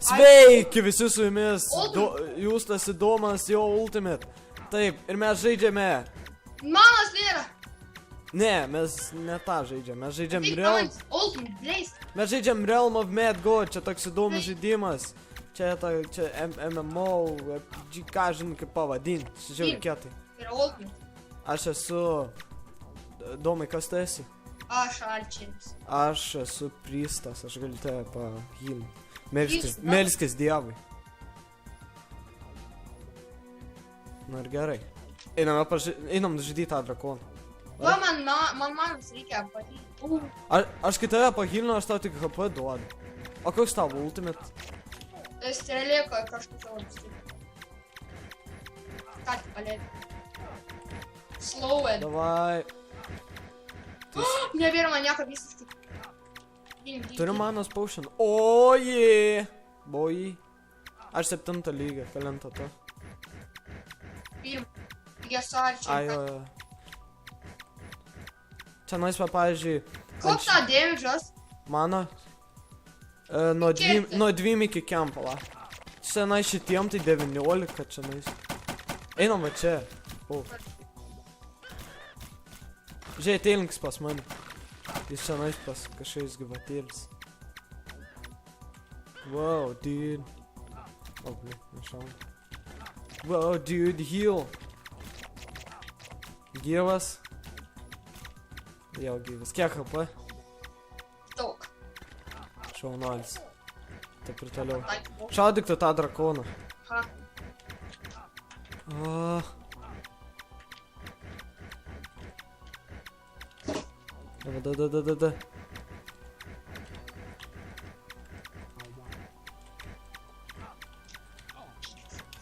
Sveiki visi su jumis, jūs tas įdomas jo Ultimate. Taip, ir mes žaidžiame. Manas nėra. Ne, mes ne tą žaidžiam, mes žaidžiam Ultimate. Mes žaidžiam Realm of Mad God, čia toks įdomus žaidimas. Čia MMO, ką žinai kaip pavadinti, žiūrėjau kietai. Yra Ultimate. Aš esu... Domai, kas tu esi? Aš Arčeris. Aš esu Pristas, aš galiu tave pahilinti. Melskis Dievui. Nu ir gerai. Einam žudyti tą drakoną. Va, man reikia pahilti. Aš kai tave pahilinu, aš tau tik HP duodu. O koks tavo Ultimate? Strelėko kažkas savo stipriai. Ką tik palėdė. Slow it. Davai. Nebėra man nieko visiškai. Turiu manos potion. Oje! Boji. Aš 7 lygą, kalentą to. Pirmą. Lygia su Arčeriu. Ajo. Čia naispa, pavyzdžiui... Koks tą damage'as? Mano? Nuo 2 iki kempala. Čia nais šitiem tai 19 čia nais. Einam va čia. Žiūrėk, teilinks pas mane. Jis čia nais pas kažkais gyvatėlis. Wow, dude. O, blė, nešaunu. Wow, dude, heal. Gyvas. Jau gyvas. Kiek HP? Daug. Šaunuolis. Taip ir toliau. Šaudyk tu tą drakoną. Ha. Da.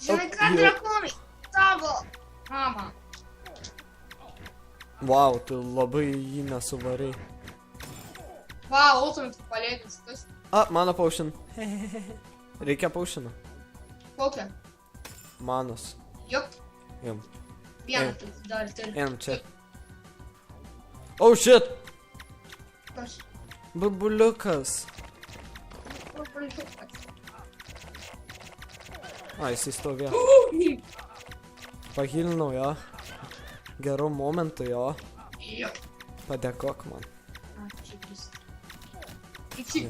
Žinai, ką drakonai? Tavo. Mama. Wow, tu labai jį nesuvarai. Wow, Ultimate palėdės. Mano potion. Reikia potioną. Kokią? Manos. Juk. Jum. Vieną tai dar turi. Einam čia. Oh shit! Kas? Burbuliukas. Burbuliukas. Jisai stovėjo. Pahilinau jo. Gerų momentų jo. Juk. Padėkok man. Iki.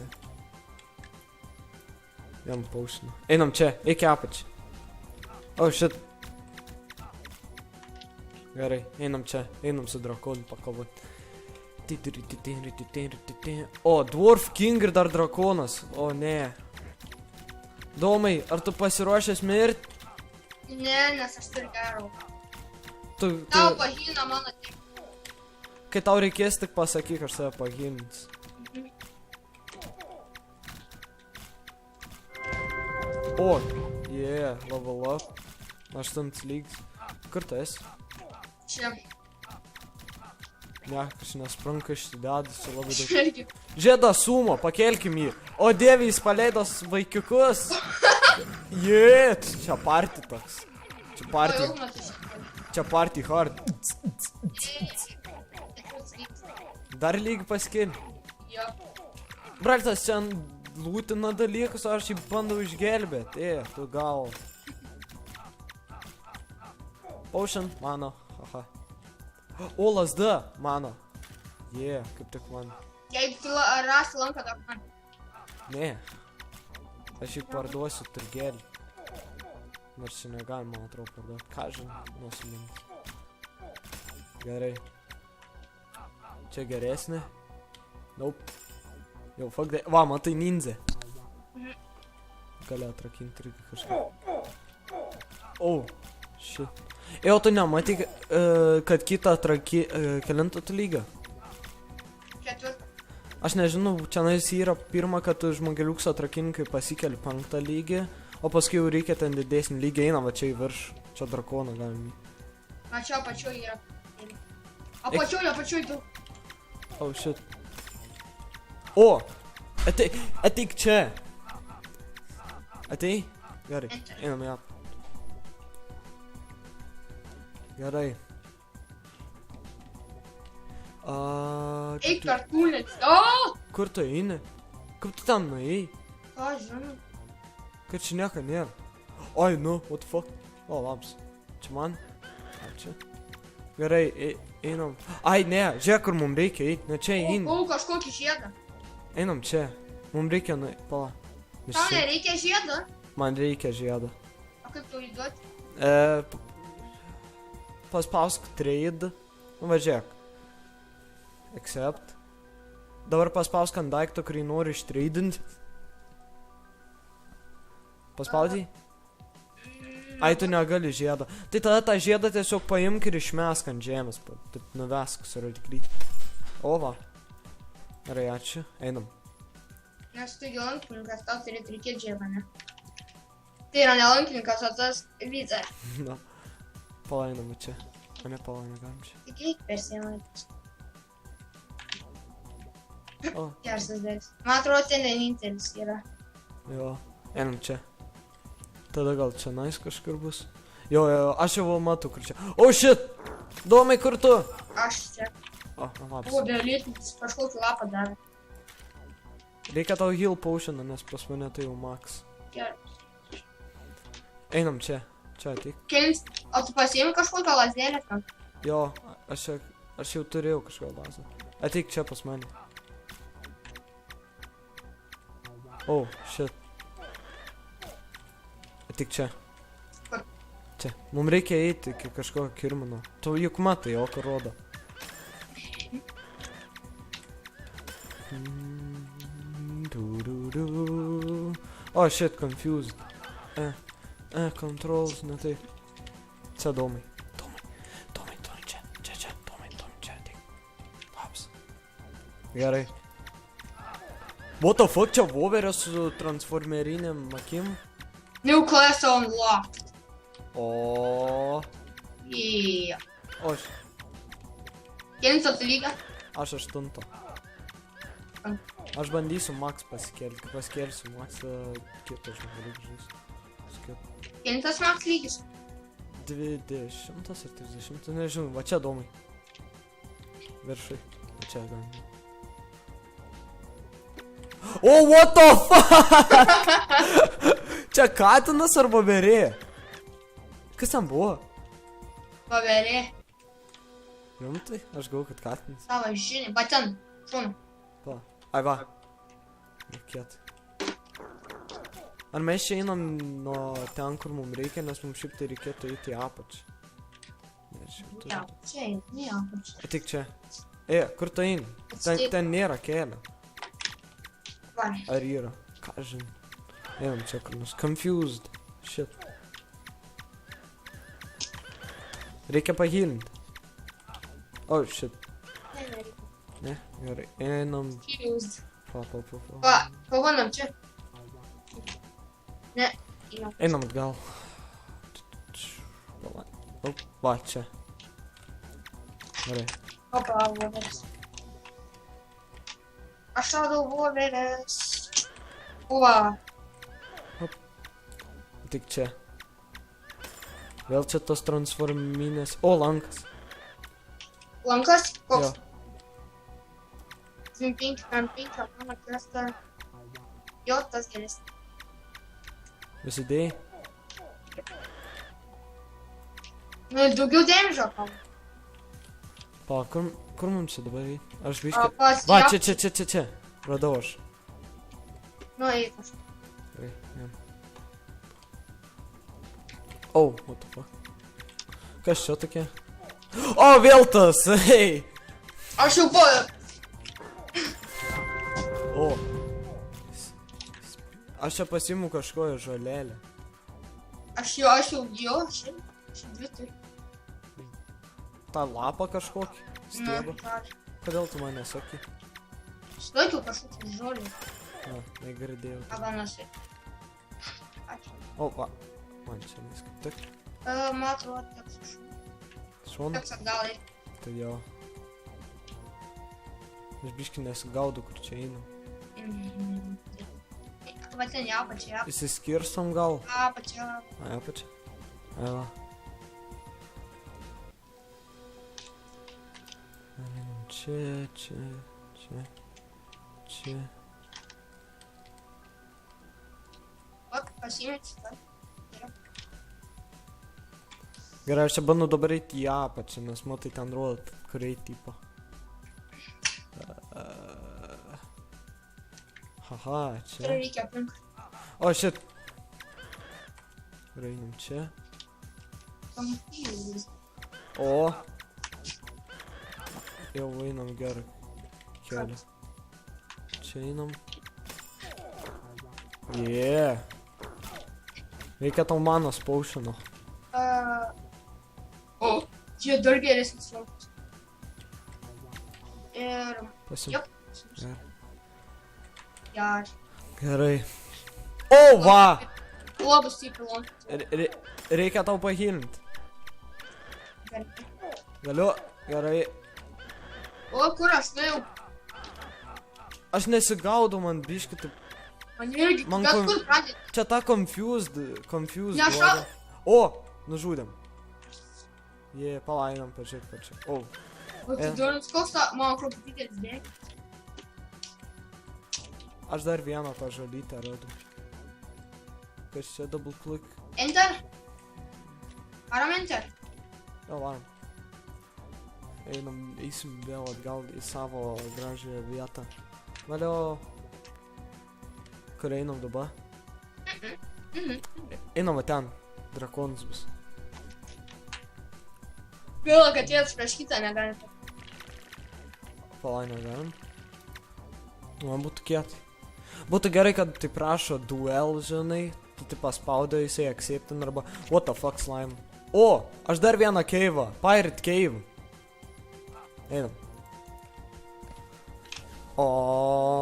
Jam paušinu. Einam čia, iki apačiai. Oh shit. Gerai, einam čia, einam su drakonu pakovoti. O, Dwarf King ir dar drakonas. O, ne. Domai, ar tu pasiruošęs mirti? Ne, nes aš turiu gerų. Tau pahilina mano tik. Kai tau reikės, tik pasakyk, aš save pahilins. O, level up. 8 lygis. Kur tu esi? Čia. Ne, kažkas sprunka išsidedas, čia labai daug. Irgi. Žėda sumo, pakelkim jį. O dievė, jis paleidos vaikiukus. Čia party toks. Čia party hard. Dar lygi paskil. Jo. Braktas, čia lūtina dalykus, aš jį bandau išgelbėti. Tu gal. Potion, mano. Aha. O, lasda, mano. Kaip tik man. Jeigu tu rasi lanką, dar man. Ne. Aš jį parduosiu turgelį. Nors čia negalima, man atrodo, parduoti. Ką žinai, nusiminti. Gerai. Čia geresnė. Nope. Jau, fuck that. Va, matai ninja. Gali atrakinti irgi kažką. Oh, shit. O, tu nematai, kad kitą kelintą tu lygą? 4. Aš nežinau, čia yra pirma, kad tu žmogeliuks atrakinkai pasikeli 5 lygį, o paskui jau reikia ten didesnį lygį, eina va čia į virš, čia drakoną galim. Čia apačioj yra. Apačioj tu. Oh, shit. O, ateik čia. Atei? Gerai, einam ją. Gerai. Eik per kūnės. O! Kur tu eini? Kaip tu ten nuėjai? Ką žinau. Kad čia nieko nėra. Oi, nu, what the fuck. O, labas. Čia man? Ar čia? Gerai, einam. Ai, ne, žiūrėk, kur mums reikia eiti. Ne, čia eini. O, kažkokį žiedą. Einam čia. Mums reikia, pala. Tau nereikia žiedą? Man reikia žiedą. O kaip tau įduoti? Paspausk trade. Nu, va, žiūrėk. Accept. Dabar paspausk ant daikto, kurį nori ištreidinti. Paspaudai? Ai, tu negali žiedą. Tai tada tą žiedą tiesiog paimk ir išmesk ant žemės. Taip nuvesk su radiklytį. O, va. Gerai, ačiū. Einam. Nes tu lankininkas, tau turėtų reikėti žiedą, ne? Tai yra ne lankininkas, o tas viza. Na. Palainam čia. O ne palainam galim čia. Tik eik per sieną. O, Gersas dalis. Man atrodo, ten vienintelis yra. jo. Einam čia. Tada gal čia nais kažkur bus. Jo, aš jau matau, kur čia. O, shit! Domai, kur tu? Aš čia. O, labas. Buvo violytinis, kažkokį lapą davė. Reikia tau heal potioną, nes pas mane tai jau max. Gerai. Einam čia. Čia ateik. Kelins, o tu pasiėmi kažkokią lasdelę tam? Jo, aš jau turėjau kažką lazą. Ateik čia pas mane. O, shit. Ateik čia. Kur? Čia. Mums reikia eiti iki kažkokio kirmino. Tu juk matai, o kur rodo. O, shit, confused. Controls, ne taip. Čia domai. Domai, čia. Domai, čia, ateik. Labas. Gerai. What the fuck, čia voverio su transformeriniam akim? New class unlocked. O. Yeah. O, Kelins tu lygą? aš 8. Aš bandysiu max pasikelti. Kai pasikelsiu max, kitą žmogų žaisiu. Kelintas max lygis? 20 ar 30, nežinau. Va čia domai. Viršai. Va čia galim. O, what the fuck? Čia katinas ar voverė? Kas ten buvo? Paverė. Rimtai? Aš galvoju, kad katinas. Savo žinį. Va ten. Šūna. Va. Ai va. Nekėt. Ar mes čia einam nuo ten, kur mums reikia, nes mums šiaip tai reikėtų eiti į apačią. Ja, čia, ne apačią. Ateik čia. Kur tu eini? Ten nėra kelio. Va. Ar yra? Ką žinai? Einam čia kur nors. Confused. Shit. Reikia pahilinti. O, shit. Ne? Gerai. Einam. Fused. Pa. Va, pabandom čia. Ne. Einam atgal. O, va, čia. Gerai. Opa, voveres. Aš radau voveres. Uva. Tik čia. Vėl čia tos transforminės. O, lankas. Lankas? Jo. Koks? 5, mano krasta. Jo, tas geresnis. Visidėjai? Nu, daugiau dėmesio kal. Pa, kur mums čia dabar eiti? Aš biškai... Pas Va, ją. čia. Radau aš. Nu, eik aš. Gerai, jam. Oh, what the fuck. Kas čia tokia? O, vėl tas, hei! Aš jau po... O. Aš čia pasiimu kažkoją žolelę. Aš jau, dvi turiu. tą lapą kažkokį, stiebą. Kodėl tu man nesakė? Slaikiau kažkokį žolį. Na, negirdėjau. Abanasi. Ačiū. O, va. Man čia viskas. Tik. Man atrodo, teks Šonu? teks atgal eiti. Tai jo. Aš biškai nesigaudau, kur čia einu. Va ten į apačią, Įsiskirstom gal? apačią. Ai, apačia. Ai, va. Čia. Pasiimėt šitą. Gerai, aš čia bandu dabar eiti į apačią, nes matai ten rodo, kur eiti tipo. Haha, Čia čia. reikia aplink. O, šit. Gerai, einam čia. Pamatys. O. Jau einam gerą kelią. Čia einam. Reikia tau manos potiono. O, čia dar geresnis laukas. Ir... Pasim. Jop. Gerai. Jar. Gerai. O, va! Labas, įpilon. Reikia tau pahilint. Galiu. Gerai. O, kur aš nuėjau? Aš nesigaudau, man biški taip. Man irgi, Man bet kon- kur pradėti? Čia ta confused Ne, aš duoda. O, nužudėm. Palainam, pažiūrėk, kad čia. O, O, tu duonis, koks ta, mano krupytėlis bėg? aš dar vieną tą žalytę radau. Kas čia double click? Enter? Varom enter? Jo, varom. Eisim vėl atgal į savo gražią vietą. Valio. Kur einam dabar? Einam va ten. Drakonas bus. Gaila, kad vietas prieš kitą negalite. Palainę galim. Man būtų kietai. Būtų gerai, kad tai prašo duel, žinai. Tu tai paspaudai, jisai acceptin arba... What the fuck slime? O, aš dar vieną cave'ą. Pirate cave. Einam. O.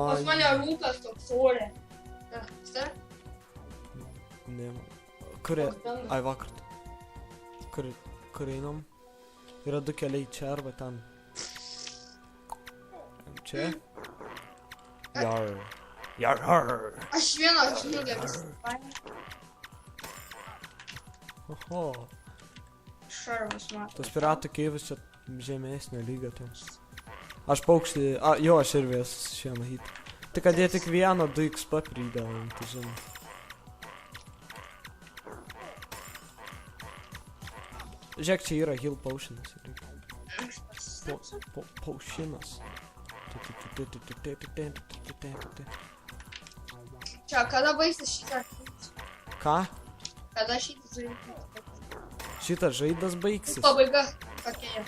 Pas mane rūkas toks orė. Star? Ne. Kur... Ai, vakar. Kur einam? Yra du keliai čia arba ten. Čia? Jar. Jar. Aš vieną knygą visą paėmė. Oho. Šarvas mato. Tas piratų keivas čia žemesnio lygio ten. Aš paukštį... Jo, aš ir vės šieną hit. Tik kad jie tik vieną 2 XP pridėjo, tai žinai. Žiūrėk, čia yra heal potionas. Potionas. Čia, kada baigsis šitą? Ką? Kada šitas žaidimas? Šitas žaidas baigsis. Pabaiga. Kokia?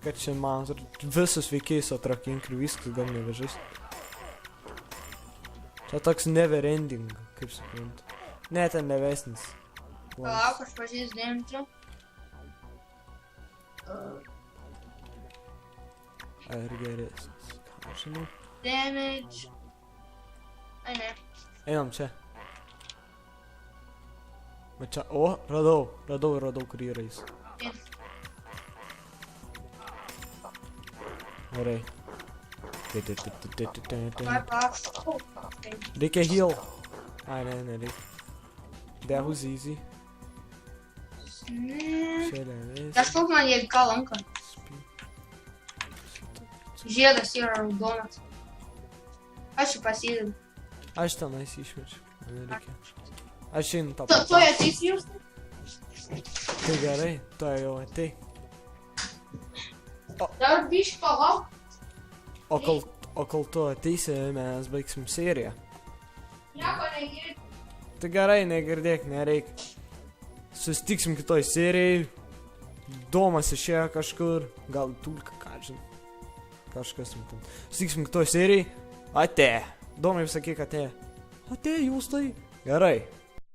Kad čia man visus veikėjus atrakink ir viskas gal nevežais. Čia toks never ending, kaip suprantu. Ne, ten nevesnis. Palauk, aš pažiūrės damage. Ar geresnis. Ką žinau. Damage. Ai, ne. Einam čia. Va čia, o, radau, kur yra jis. Gerai. Reikia heal. Ai, nereikia. That was easy. Čia levis. Kažkaip man jie ką lanka. Žiedas yra raudonas. Aš jį pasidedu. Aš tenais išmečiu. Man nereikia. Aš einu tą Tu ateis jūs? Tai gerai, tu jau atei. Dar biškį palauk. O kol tu ateisi, mes baigsim seriją. Nieko negirdi. Tai gerai, negirdėk, nereikia. Susitiksim kitoj serijai. Domas išėjo kažkur. Gal tulka, ką žinai. Kažkas ten. Susitiksim kitoj serijai. Ate. Domai sakyk, ate. Ate, jūs tai. Gerai.